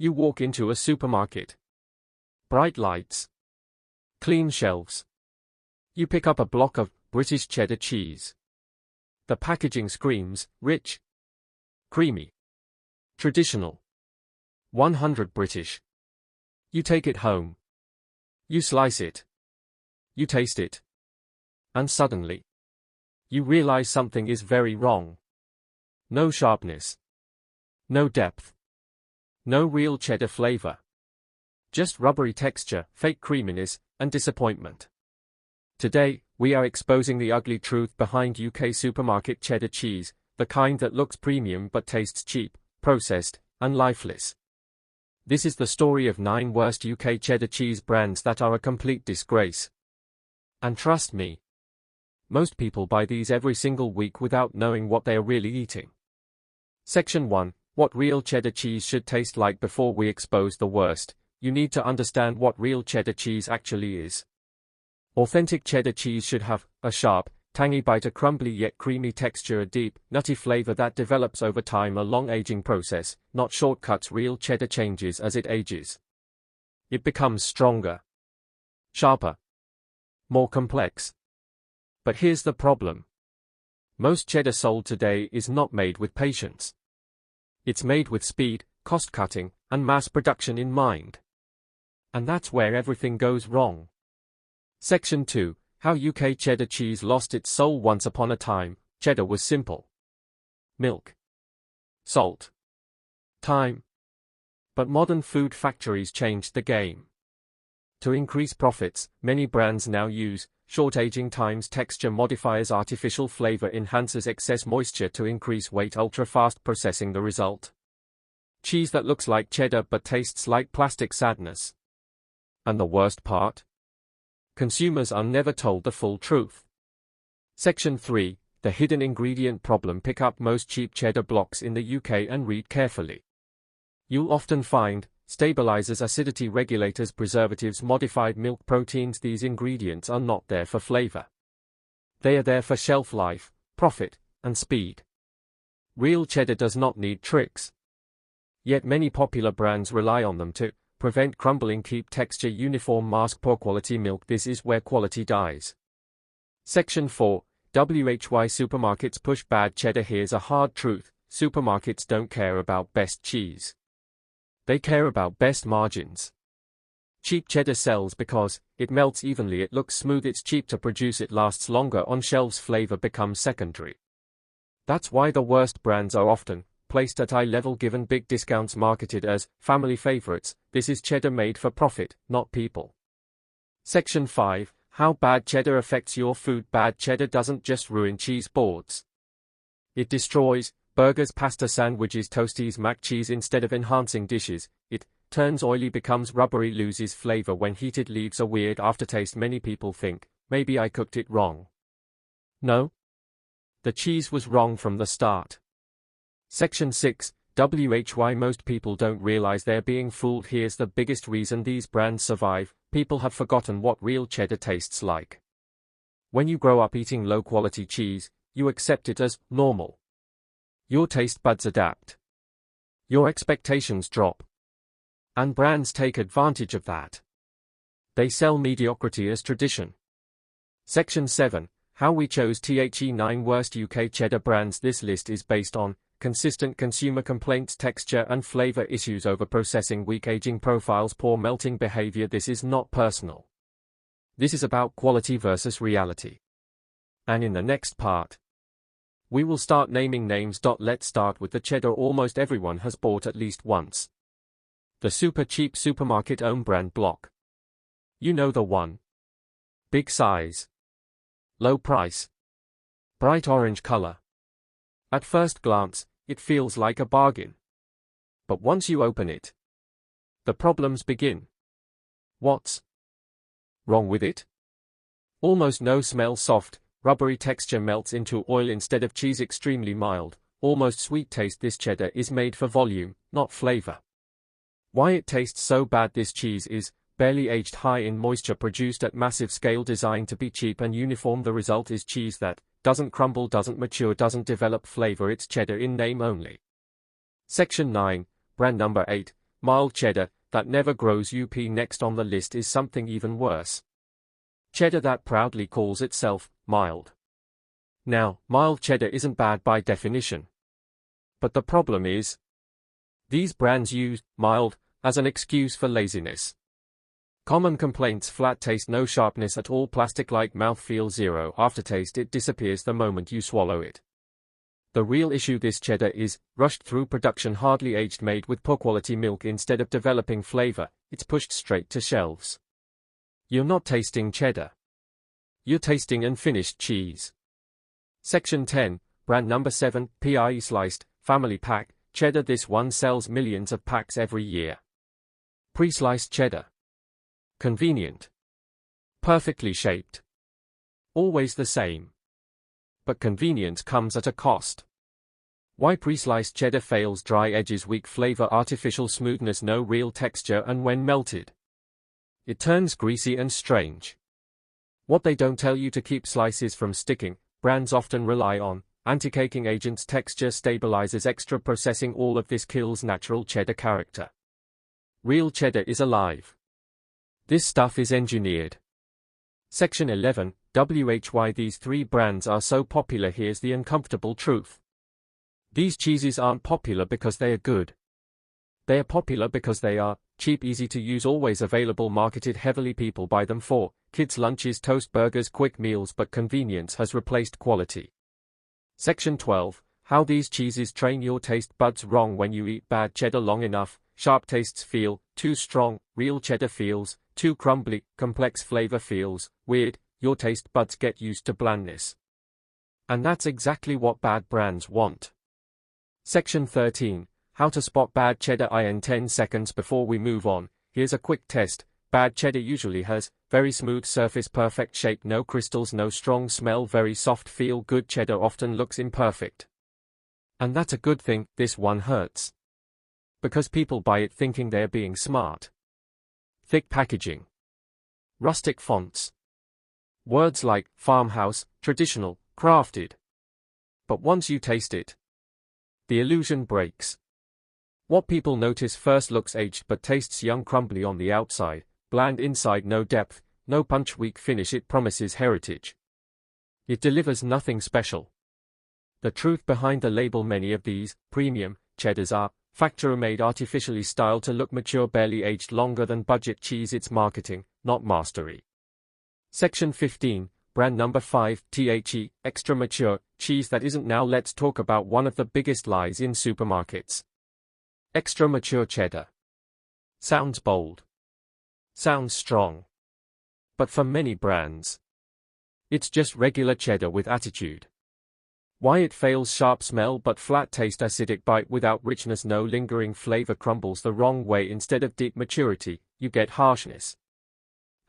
You walk into a supermarket. Bright lights. Clean shelves. You pick up a block of British cheddar cheese. The packaging screams, rich, creamy, traditional, 100 British. You take it home. You slice it. You taste it. And suddenly, you realize something is very wrong. No sharpness. No depth. No real cheddar flavor. Just rubbery texture, fake creaminess, and disappointment. Today, we are exposing the ugly truth behind UK supermarket cheddar cheese, the kind that looks premium but tastes cheap, processed, and lifeless. This is the story of 9 worst UK cheddar cheese brands that are a complete disgrace. And trust me, most people buy these every single week without knowing what they are really eating. Section 1. What real cheddar cheese should taste like. Before we expose the worst, you need to understand what real cheddar cheese actually is. Authentic cheddar cheese should have a sharp, tangy bite, a crumbly yet creamy texture, a deep, nutty flavor that develops over time, a long aging process, not shortcuts. Real cheddar changes as it ages. It becomes stronger, sharper, more complex. But here's the problem. Most cheddar sold today is not made with patience. It's made with speed, cost-cutting, and mass production in mind. And that's where everything goes wrong. Section 2. How UK cheddar cheese lost its soul. Once upon a time, cheddar was simple. Milk, salt, thyme. But modern food factories changed the game. To increase profits, many brands now use short aging times, texture modifiers, artificial flavor enhancers, excess moisture to increase weight, ultra-fast processing. The result? Cheese that looks like cheddar but tastes like plastic sadness. And the worst part? Consumers are never told the full truth. Section 3. The hidden ingredient problem. Pick up most cheap cheddar blocks in the UK and read carefully. You'll often find stabilizers, acidity regulators, preservatives, modified milk proteins. These ingredients are not there for flavor. They are there for shelf life, profit, and speed. Real cheddar does not need tricks. Yet many popular brands rely on them to prevent crumbling, keep texture uniform, mask poor quality milk. This is where quality dies. Section 4. WHY supermarkets push bad cheddar. Here's a hard truth. Supermarkets don't care about best cheese. They care about best margins. Cheap cheddar sells because it melts evenly, it looks smooth, it's cheap to produce, it lasts longer on shelves. Flavor becomes secondary. That's why the worst brands are often placed at eye level, given big discounts, marketed as family favorites. This is cheddar made for profit, not people. Section 5. How bad cheddar affects your food. Bad cheddar doesn't just ruin cheese boards. It destroys burgers, pasta, sandwiches, toasties, mac cheese. Instead of enhancing dishes, it turns oily, becomes rubbery, loses flavor when heated, leaves a weird aftertaste. Many people think, maybe I cooked it wrong. No. The cheese was wrong from the start. Section 6. WHY most people don't realize they're being fooled. Here's the biggest reason these brands survive. People have forgotten what real cheddar tastes like. When you grow up eating low-quality cheese, you accept it as normal. Your taste buds adapt. Your expectations drop. And brands take advantage of that. They sell mediocrity as tradition. Section 7. How we chose the 9 worst UK cheddar brands. This list is based on consistent consumer complaints, texture and flavor issues, overprocessing, weak aging profiles, poor melting behavior. This is not personal. This is about quality versus reality. And in the next part, we will start naming names. Let's start with the cheddar almost everyone has bought at least once. The super cheap supermarket own brand block. You know the one. Big size. Low price. Bright orange color. At first glance, it feels like a bargain. But once you open it, the problems begin. What's wrong with it? Almost no smell, soft, rubbery texture, melts into oil instead of cheese, extremely mild, almost sweet taste. This cheddar is made for volume, not flavor. Why it tastes so bad? This cheese is barely aged, high in moisture, produced at massive scale, designed to be cheap and uniform. The result is cheese that doesn't crumble, doesn't mature, doesn't develop flavor. It's cheddar in name only. Section 9. Brand number 8. mild cheddar that never grows up. Next on the list is something even worse. Cheddar that proudly calls itself mild. Now, mild cheddar isn't bad by definition. But the problem is, these brands use mild as an excuse for laziness. Common complaints: flat taste, no sharpness at all, plastic-like mouthfeel, zero aftertaste, it disappears the moment you swallow it. The real issue: this cheddar is rushed through production, hardly aged, made with poor quality milk. Instead of developing flavor, it's pushed straight to shelves. You're not tasting cheddar. You're tasting unfinished cheese. Section 10, brand number 7, PIE sliced, family pack, cheddar. This one sells millions of packs every year. Pre-sliced cheddar. Convenient. Perfectly shaped. Always the same. But convenience comes at a cost. Why pre-sliced cheddar fails: dry edges, weak flavor, artificial smoothness, no real texture, and when melted, it turns greasy and strange. What they don't tell you: to keep slices from sticking, brands often rely on anti-caking agents, texture stabilizers, extra processing. All of this kills natural cheddar character. Real cheddar is alive. This stuff is engineered. Section 11, why these three brands are so popular. Here's the uncomfortable truth. These cheeses aren't popular because they are good. They are popular because they are cheap, easy to use, always available, marketed heavily. People buy them for kids' lunches, toast, burgers, quick meals, but convenience has replaced quality. Section 12, how these cheeses train your taste buds wrong. When you eat bad cheddar long enough, sharp tastes feel too strong, real cheddar feels too crumbly, complex flavor feels weird, your taste buds get used to blandness. And that's exactly what bad brands want. Section 13, how to spot bad cheddar. In 10 seconds before we move on, here's a quick test. Bad cheddar usually has very smooth surface, perfect shape, no crystals, no strong smell, very soft feel. Good cheddar often looks imperfect. And that's a good thing. This one hurts. Because people buy it thinking they're being smart. Thick packaging. Rustic fonts. Words like farmhouse, traditional, crafted. But once you taste it, the illusion breaks. What people notice first looks aged but tastes young, crumbly on the outside, bland inside, no depth, no punch, weak finish. It promises heritage. It delivers nothing special. The truth behind the label: many of these premium cheddars are factory-made, artificially styled to look mature, barely aged longer than budget cheese. It's marketing, not mastery. Section 15, brand number 5, the extra mature cheese that isn't. Now let's talk about one of the biggest lies in supermarkets. Extra mature cheddar. Sounds bold. Sounds strong. But for many brands, it's just regular cheddar with attitude. Why it fails: sharp smell but flat taste, acidic bite without richness, no lingering flavor, crumbles the wrong way. Instead of deep maturity, you get harshness.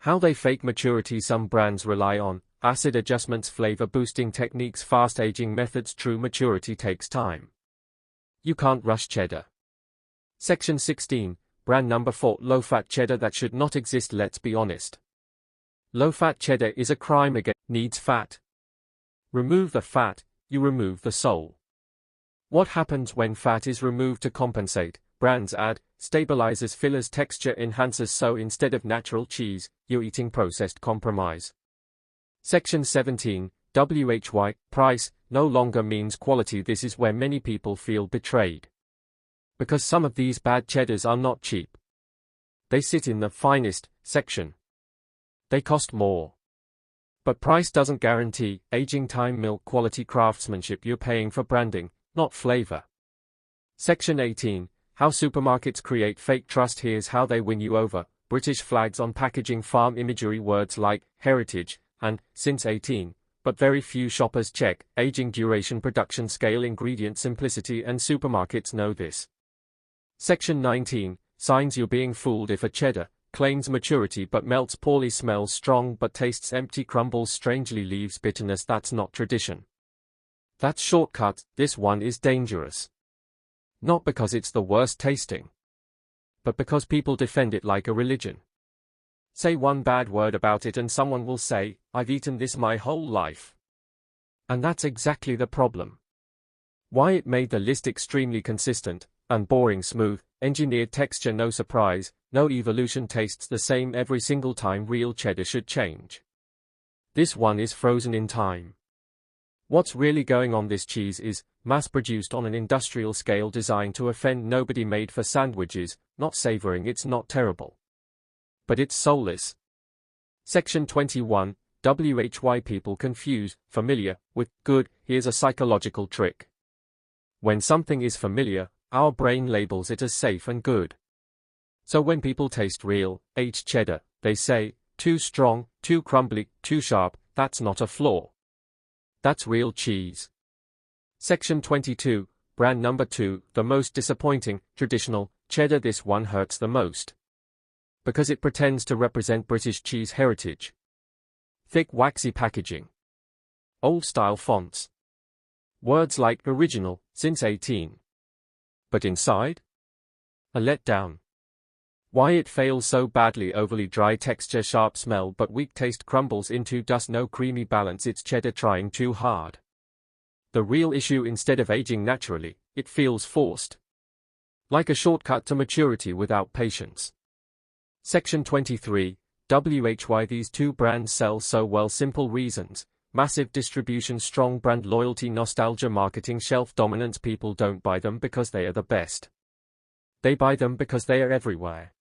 How they fake maturity: some brands rely on acid adjustments, flavor boosting techniques, fast aging methods. True maturity takes time. You can't rush cheddar. Section 16, brand number 4, low-fat cheddar that should not exist. Let's be honest. Low-fat cheddar is a crime against needs fat. Remove the fat, you remove the soul. What happens when fat is removed? To compensate, brands add stabilizers, fillers, texture enhancers. So instead of natural cheese, you're eating processed compromise. Section 17, why price no longer means quality. This is where many people feel betrayed. Because some of these bad cheddars are not cheap. They sit in the finest section. They cost more. But price doesn't guarantee aging time, milk quality, craftsmanship. You're paying for branding, not flavor. Section 18, how supermarkets create fake trust. Here's how they win you over. British flags on packaging, farm imagery, words like heritage and since 18, but very few shoppers check aging, duration, production scale, ingredient simplicity, and supermarkets know this. Section 19, signs you're being fooled. If a cheddar claims maturity but melts poorly, smells strong but tastes empty, crumbles strangely, leaves bitterness, that's not tradition. That's shortcut. This one is dangerous. Not because it's the worst tasting, but because people defend it like a religion. Say one bad word about it and someone will say, I've eaten this my whole life. And that's exactly the problem. Why it made the list: extremely consistent, unboring, smooth, engineered texture, no surprise, no evolution, tastes the same every single time. Real cheddar should change. This one is frozen in time. What's really going on? This cheese is mass-produced on an industrial scale, designed to offend nobody, made for sandwiches, not savoring. It's not terrible, but it's soulless. Section 21. Why people confuse familiar with good. Here's a psychological trick. When something is familiar, our brain labels it as safe and good. So when people taste real, aged cheddar, they say, too strong, too crumbly, too sharp. That's not a flaw. That's real cheese. Section 22. Brand number 2, the most disappointing, traditional cheddar. This one hurts the most, because it pretends to represent British cheese heritage. Thick, waxy packaging. Old-style fonts. Words like original, since 18. But inside? A letdown. Why it fails so badly? Overly dry texture, sharp smell, but weak taste, crumbles into dust, no creamy balance. It's cheddar trying too hard. The real issue, instead of aging naturally, it feels forced. Like a shortcut to maturity without patience. Section 23. Why these two brands sell so well? Simple reasons. Massive distribution, strong brand loyalty, nostalgia, marketing, shelf dominance. People don't buy them because they are the best. They buy them because they are everywhere.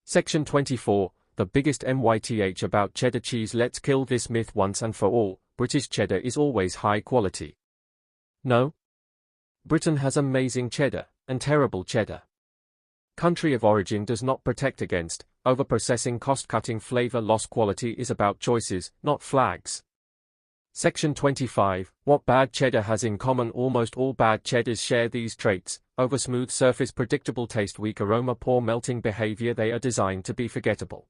Section 24. The biggest myth about cheddar cheese. Let's kill this myth once and for all. British cheddar is always high quality. No. Britain has amazing cheddar and terrible cheddar. Country of origin does not protect against overprocessing, cost-cutting, flavor loss. Quality is about choices, not flags. Section 25. What bad cheddar has in common? Almost all bad cheddars share these traits: over smooth surface, predictable taste, weak aroma, poor melting behavior. They are designed to be forgettable.